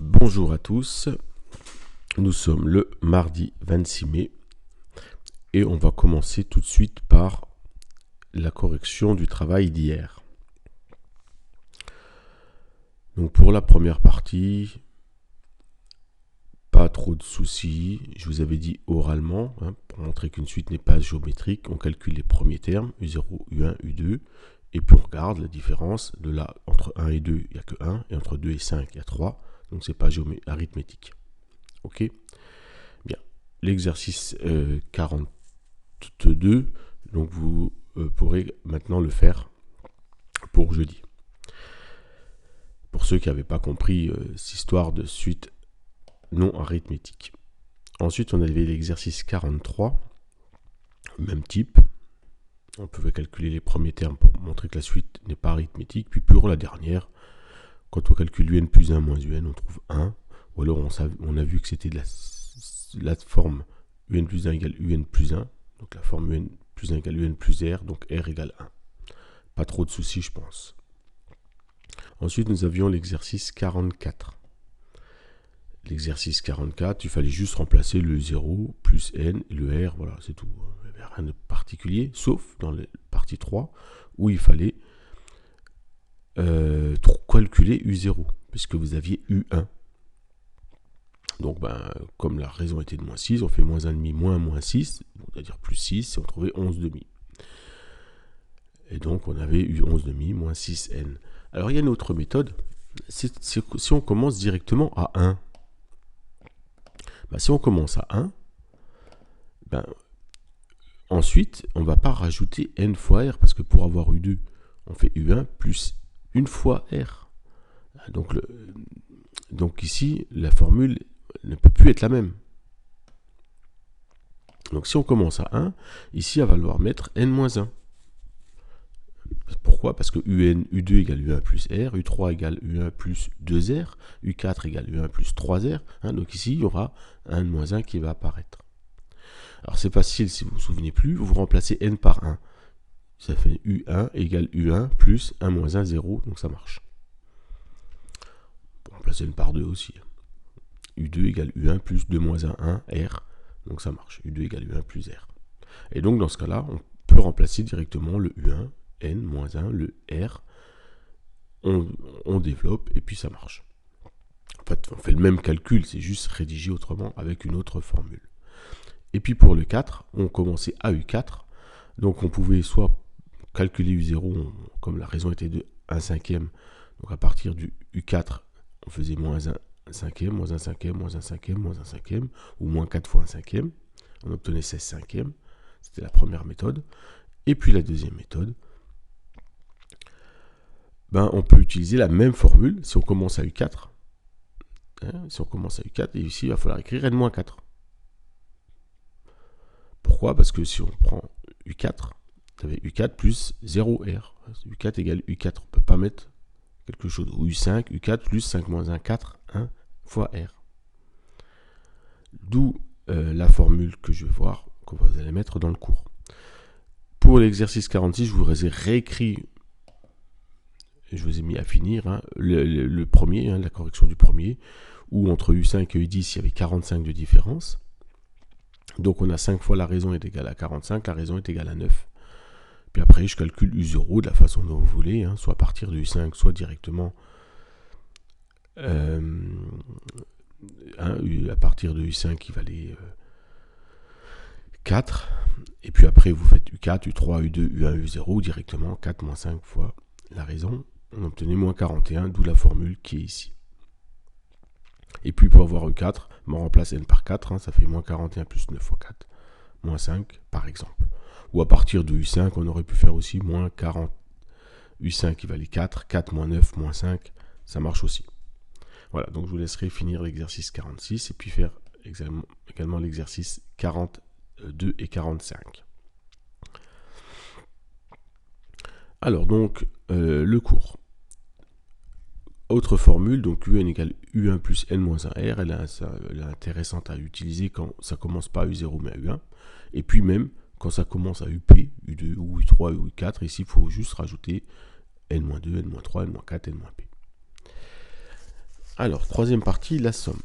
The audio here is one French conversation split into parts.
Bonjour à tous, nous sommes le mardi 26 mai et on va commencer tout de suite par la correction du travail d'hier. Donc pour la première partie, pas trop de soucis, je vous avais dit oralement, pour montrer qu'une suite n'est pas géométrique, on calcule les premiers termes, U0, U1, U2, et puis on regarde la différence, de là entre 1 et 2, il n'y a que 1, et entre 2 et 5, il y a 3, donc c'est pas arithmétique. Ok ? Bien, l'exercice 42, donc vous pourrez maintenant le faire pour jeudi. Pour ceux qui n'avaient pas compris cette histoire de suite non arithmétique. Ensuite, on avait l'exercice 43, même type. On pouvait calculer les premiers termes pour montrer que la suite n'est pas arithmétique. Puis pour la dernière, quand on calcule un plus 1 moins un, on trouve 1. Ou alors on a vu que c'était la forme un plus 1 égale un plus 1. Donc la forme un plus 1 égale un plus r, donc r égale 1. Pas trop de soucis, je pense. Ensuite, nous avions l'exercice 44. L'exercice 44, il fallait juste remplacer le 0 plus n et le r, voilà, c'est tout. Il n'y avait rien de particulier, sauf dans la partie 3, où il fallait calculer U0, puisque vous aviez U1. Donc, comme la raison était de moins 6, on fait moins 1,5 moins 6, c'est-à-dire plus 6, et on trouvait 11,5. Et donc, on avait eu 11,5 moins 6n. Alors, il y a une autre méthode, si on commence directement à 1. Si on commence à 1, ensuite, on ne va pas rajouter n fois r, parce que pour avoir U2, on fait U1 plus une fois r. Donc ici, la formule ne peut plus être la même. Donc si on commence à 1, ici, il va falloir mettre n-1. Pourquoi ? Parce que U2 égale U1 plus R, U3 égale U1 plus 2R, U4 égale U1 plus 3R. Donc ici, il y aura un n-1 qui va apparaître. Alors c'est facile, si vous ne vous souvenez plus, vous remplacez n par 1. Ça fait U1 égale U1 plus 1 moins 1, 0, donc ça marche. On peut remplacer n par 2 aussi. U2 égale U1 plus 2 moins 1, 1, R, donc ça marche. U2 égale U1 plus R. Et donc dans ce cas-là, on peut remplacer directement le U1, n moins 1, le R, on développe et puis ça marche. En fait, on fait le même calcul, c'est juste rédigé autrement avec une autre formule. Et puis pour le 4, on commençait à U4, donc on pouvait soit calculer U0, comme la raison était de 1 cinquième, donc à partir du U4, on faisait moins 1 cinquième, moins 1 cinquième, moins 1 cinquième, moins 1 cinquième, ou moins 4 fois 1 cinquième, on obtenait 16 cinquièmes, c'était la première méthode. Et puis la deuxième méthode, on peut utiliser la même formule si on commence à U4. Si on commence à U4, et ici il va falloir écrire n-4. Pourquoi ? Parce que si on prend U4, vous avez U4 plus 0R. U4 égale U4. On ne peut pas mettre quelque chose. Ou U5, U4 plus 5 moins 1, 4, 1 fois R. D'où la formule que je vais voir, que vous allez mettre dans le cours. Pour l'exercice 46, je vous ai réécrit, je vous ai mis à finir le premier, la correction du premier, où entre U5 et U10, il y avait 45 de différence. Donc on a 5 fois la raison est égale à 45, la raison est égale à 9. Puis après, je calcule U0 de la façon dont vous voulez, soit à partir de U5, soit directement à partir de U5 qui valait 4. Et puis après, vous faites U4, U3, U2, U1, U0, directement 4 moins 5 fois la raison. On obtenait moins 41, d'où la formule qui est ici. Et puis pour avoir U4, on remplace n par 4, ça fait moins 41 plus 9 fois 4, moins 5 par exemple. Ou à partir de U5, on aurait pu faire aussi moins 40. U5 qui valait 4, 4 moins 9, moins 5, ça marche aussi. Voilà, donc je vous laisserai finir l'exercice 46 et puis faire également l'exercice 42 et 45. Alors donc, le cours. Autre formule, donc UN égale U1 plus N moins 1R, elle est intéressante à utiliser quand ça commence pas à U0 mais à U1. Et puis même quand ça commence à UP, U2 ou U3 ou U4, ici il faut juste rajouter N-2, N-3, N-4, N-P. Alors, troisième partie, la somme.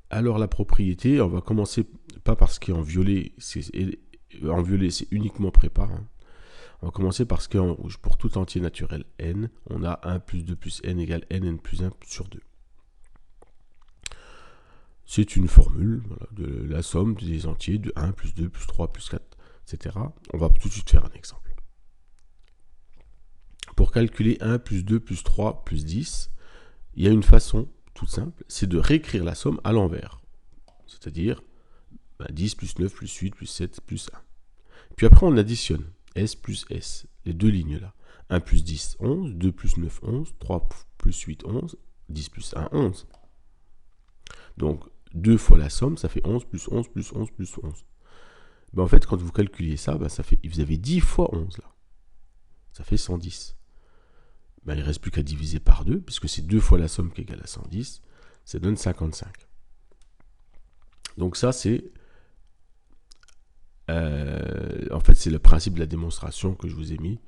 Alors, la propriété, on va commencer pas par ce qui est en violet. En violet, c'est uniquement prépa. Hein. On va commencer par ce qui est en rouge. Pour tout entier naturel n, on a 1 plus 2 plus n égale n plus 1 sur 2. C'est une formule de la somme des entiers de 1 plus 2 plus 3 plus 4, etc. On va tout de suite faire un exemple. Pour calculer 1 plus 2 plus 3 plus 10, il y a une façon toute simple, c'est de réécrire la somme à l'envers. C'est-à-dire 10 plus 9 plus 8 plus 7 plus 1. Puis après, on additionne S plus S, les deux lignes là. 1 plus 10, 11, 2 plus 9, 11, 3 plus 8, 11, 10 plus 1, 11. Donc, 2 fois la somme, ça fait 11 plus 11 plus 11 plus 11. Ben, en fait, quand vous calculez ça, ben, vous avez 10 fois 11 là. Ça fait 110. Ben, il ne reste plus qu'à diviser par 2, puisque c'est 2 fois la somme qui est égale à 110. Ça donne 55. Donc ça, c'est... en fait, c'est le principe de la démonstration que je vous ai mis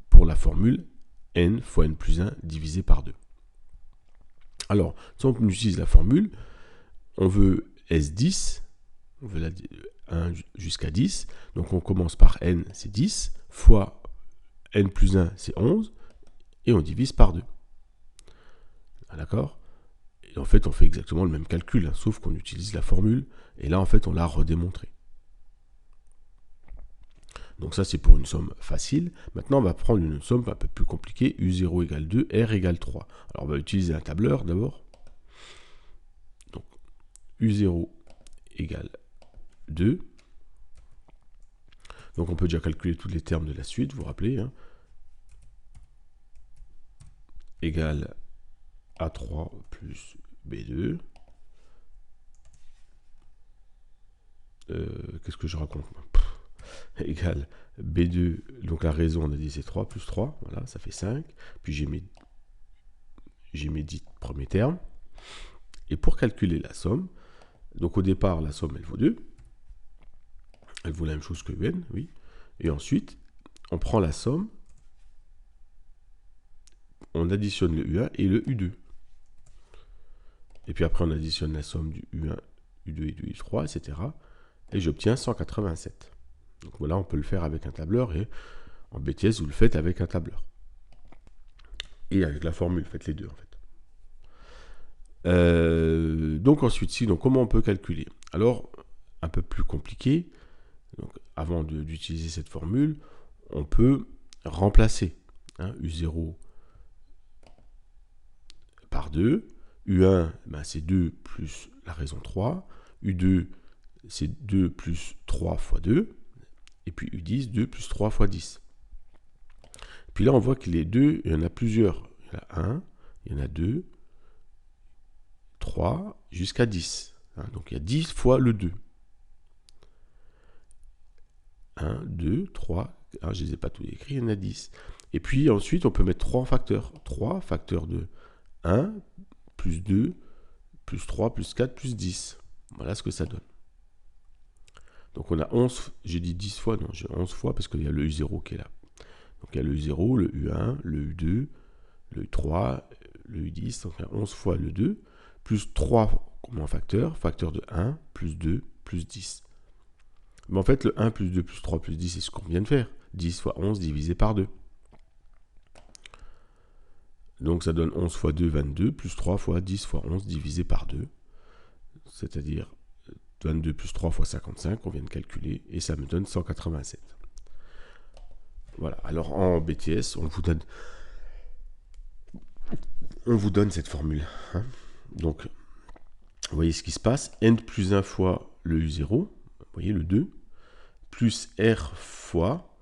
pour la formule n fois n plus 1 divisé par 2. Alors, si on utilise la formule, on veut S10, on veut 1 jusqu'à 10, donc on commence par n, c'est 10, fois n plus 1, c'est 11, et on divise par 2. D'accord ? Et en fait, on fait exactement le même calcul, hein, sauf qu'on utilise la formule, et là, en fait, on l'a redémontré. Donc ça, c'est pour une somme facile. Maintenant, on va prendre une somme un peu plus compliquée. U0 égale 2, R égale 3. Alors, on va utiliser un tableur d'abord. Donc, U0 égale 2. Donc, on peut déjà calculer tous les termes de la suite, vous vous rappelez. Hein. Égale A3 plus B2. Qu'est-ce que je raconte ? Égale B2, donc la raison on a dit c'est 3 plus 3, voilà, ça fait 5. Puis j'ai mes 10 premiers termes. Et pour calculer la somme, donc au départ la somme elle vaut 2. Elle vaut la même chose que UN, oui. Et ensuite, on prend la somme, on additionne le U1 et le U2. Et puis après on additionne la somme du U1, U2 et du U3, etc. Et j'obtiens 187. Donc voilà, on peut le faire avec un tableur et en BTS, vous le faites avec un tableur. Et avec la formule, faites les deux en fait. Donc ensuite, donc comment on peut calculer? Alors, un peu plus compliqué, donc, avant d'utiliser cette formule, on peut remplacer hein, U0 par 2. U1, ben, c'est 2 plus la raison 3. U2, c'est 2 plus 3 fois 2. Et puis U10, 2 plus 3 fois 10. Puis là, on voit que les deux, il y en a plusieurs. Il y en a 1, il y en a 2, 3, jusqu'à 10. Hein, donc il y a 10 fois le 2. 1, 2, 3, alors, je ne les ai pas tous écrits, il y en a 10. Et puis ensuite, on peut mettre 3 en facteur. 3 facteur de 1, plus 2, plus 3, plus 4, plus 10. Voilà ce que ça donne. Donc on a 11, j'ai dit 10 fois, non, j'ai 11 fois parce qu'il y a le U0 qui est là. Donc il y a le U0, le U1, le U2, le U3, le U10, donc il y a 11 fois le 2, plus 3 comme un facteur de 1, plus 2, plus 10. Mais en fait, le 1 plus 2 plus 3 plus 10, c'est ce qu'on vient de faire. 10 fois 11 divisé par 2. Donc ça donne 11 fois 2, 22, plus 3 fois 10 fois 11 divisé par 2. C'est-à-dire 22 plus 3 fois 55, on vient de calculer, et ça me donne 187. Voilà, alors en BTS, on vous donne cette formule. Hein. Donc, vous voyez ce qui se passe. N plus 1 fois le U0, vous voyez le 2, plus R fois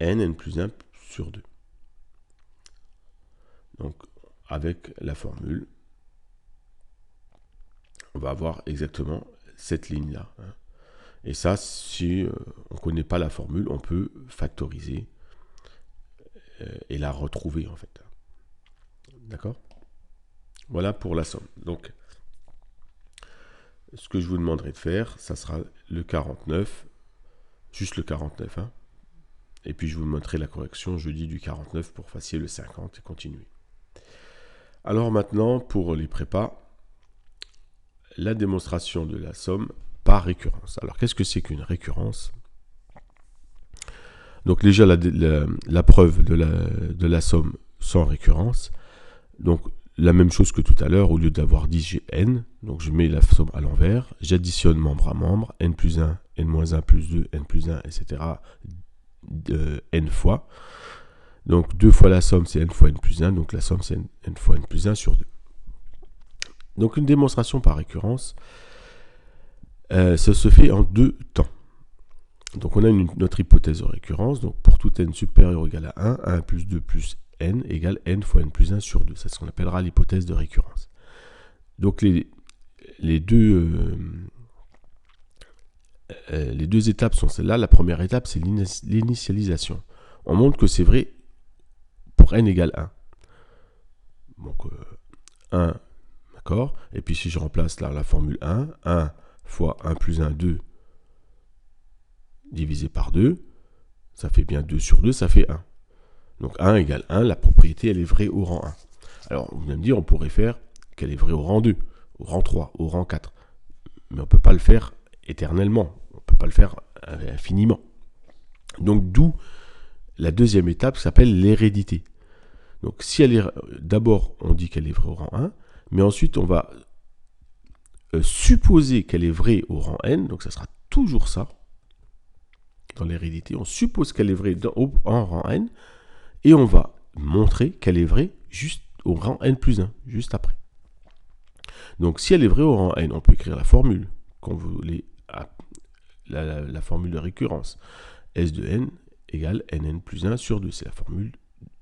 N plus 1 sur 2. Donc, avec la formule, on va avoir exactement cette ligne-là. Hein. Et ça, si on ne connaît pas la formule, on peut factoriser et la retrouver, en fait. D'accord ? Voilà pour la somme. Donc, ce que je vous demanderai de faire, ça sera le 49, juste le 49. Hein. Et puis, je vous montrerai la correction jeudi du 49 pour facile le 50 et continuer. Alors maintenant, pour les prépas, la démonstration de la somme par récurrence. Alors qu'est-ce que c'est qu'une récurrence? Donc déjà la preuve de la somme sans récurrence. Donc la même chose que tout à l'heure, au lieu d'avoir 10, j'ai n. Donc je mets la somme à l'envers, j'additionne membre à membre, n plus 1, n moins 1 plus 2, n plus 1, etc. N fois. Donc 2 fois la somme, c'est n fois n plus 1. Donc la somme, c'est n fois n plus 1 sur 2. Donc une démonstration par récurrence, ça se fait en deux temps. Donc on a notre hypothèse de récurrence. Donc pour tout n supérieur ou égal à 1, 1 plus 2 plus n égale n fois n plus 1 sur 2. C'est ce qu'on appellera l'hypothèse de récurrence. Donc les deux étapes sont celles-là. La première étape, c'est l'initialisation. On montre que c'est vrai pour n égale 1. Donc 1, d'accord. Et puis si je remplace là la formule 1, 1 fois 1 plus 1, 2, divisé par 2, ça fait bien 2 sur 2, ça fait 1. Donc 1 égale 1, la propriété, elle est vraie au rang 1. Alors, vous allez me dire, on pourrait faire qu'elle est vraie au rang 2, au rang 3, au rang 4. Mais on ne peut pas le faire éternellement, on ne peut pas le faire infiniment. Donc d'où la deuxième étape qui s'appelle l'hérédité. Donc si elle est, d'abord on dit qu'elle est vraie au rang 1, mais ensuite on va supposer qu'elle est vraie au rang n, donc ça sera toujours ça. Dans l'hérédité, on suppose qu'elle est vraie en rang n, et on va montrer qu'elle est vraie juste au rang n plus 1, juste après. Donc si elle est vraie au rang n, on peut écrire la formule, qu'on voulait, la formule de récurrence. S de n égale nn plus 1 sur 2, c'est la formule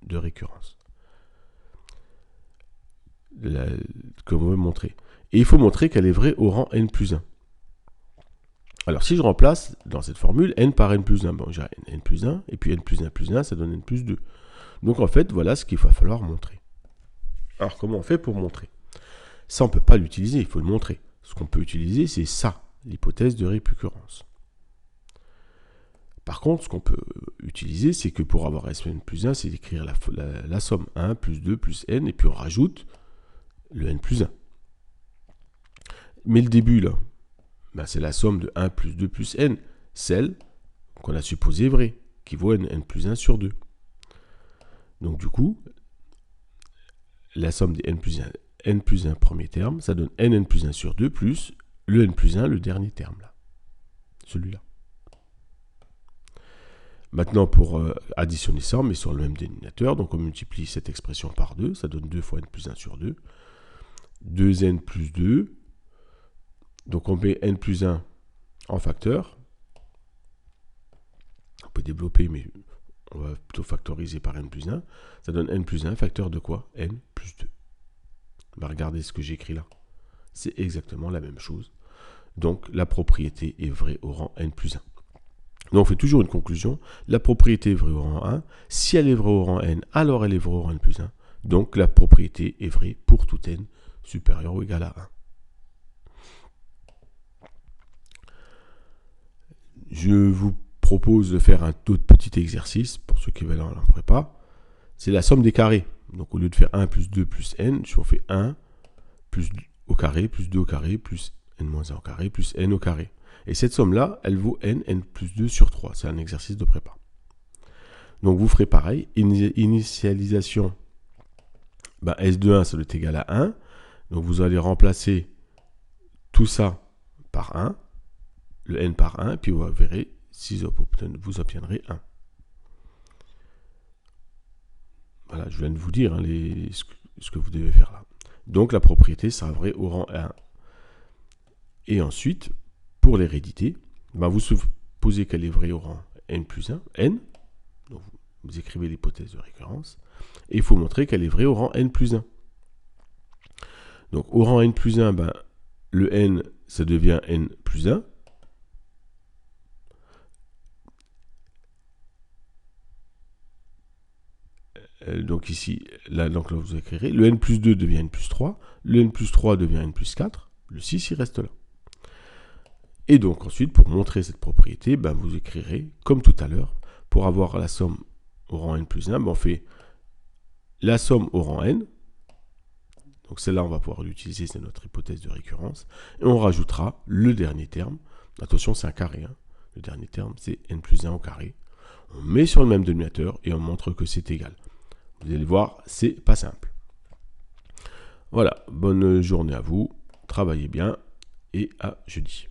de récurrence qu'on veut montrer. Et il faut montrer qu'elle est vraie au rang n plus 1. Alors si je remplace dans cette formule n par n plus 1, bon, j'ai n plus 1, et puis n plus 1 plus 1, ça donne n plus 2. Donc en fait, voilà ce qu'il va falloir montrer. Alors comment on fait pour montrer? Ça, on ne peut pas l'utiliser, il faut le montrer. Ce qu'on peut utiliser, c'est ça, l'hypothèse de récurrence. Par contre, ce qu'on peut utiliser, c'est que pour avoir n plus 1, c'est d'écrire la somme 1 plus 2 plus n, et puis on rajoute le n plus 1. Mais le début, là, ben, c'est la somme de 1 plus 2 plus n, celle qu'on a supposée vraie, qui vaut n plus 1 sur 2. Donc du coup, la somme des n plus 1 premier terme, ça donne n plus 1 sur 2 plus le n plus 1, le dernier terme, là, celui-là. Maintenant, pour additionner ça, on met sur le même dénominateur, donc on multiplie cette expression par 2, ça donne 2 fois n plus 1 sur 2, 2n plus 2, donc on met n plus 1 en facteur, on peut développer, mais on va plutôt factoriser par n plus 1, ça donne n plus 1, facteur de quoi? N plus 2. Bah, regardez ce que j'ai écrit là, c'est exactement la même chose, donc la propriété est vraie au rang n plus 1. Donc on fait toujours une conclusion, la propriété est vraie au rang 1, si elle est vraie au rang n, alors elle est vraie au rang n plus 1, donc la propriété est vraie pour tout n supérieur ou égal à 1. Je vous propose de faire un autre petit exercice, pour ceux qui veulent en prépa, c'est la somme des carrés. Donc au lieu de faire 1 plus 2 plus n, on fait 1 plus 2 au carré, plus 2 au carré, plus n moins 1 au carré, plus n au carré. Et cette somme-là, elle vaut n plus 2 sur 3. C'est un exercice de prépa. Donc vous ferez pareil. Initialisation, ben S de 1, ça doit être égal à 1. Donc vous allez remplacer tout ça par 1, le n par 1, puis vous verrez si vous obtiendrez 1. Voilà, je viens de vous dire hein, ce que vous devez faire là. Donc la propriété sera vraie au rang 1. Et ensuite, pour l'hérédité, ben vous supposez qu'elle est vraie au rang n plus 1, n, donc vous écrivez l'hypothèse de récurrence, et il faut montrer qu'elle est vraie au rang n plus 1. Donc au rang n plus 1, ben, le n, ça devient n plus 1. Donc ici, là, donc là vous écrirez, le n plus 2 devient n plus 3, le n plus 3 devient n plus 4, le 6 il reste là. Et donc ensuite, pour montrer cette propriété, ben, vous écrirez, comme tout à l'heure, pour avoir la somme au rang n plus 1, ben, on fait la somme au rang n, Donc celle-là, on va pouvoir l'utiliser, c'est notre hypothèse de récurrence. Et on rajoutera le dernier terme. Attention, c'est un carré. Hein. Le dernier terme, c'est n plus 1 au carré. On met sur le même dénominateur et on montre que c'est égal. Vous allez voir, c'est pas simple. Voilà, bonne journée à vous, travaillez bien et à jeudi.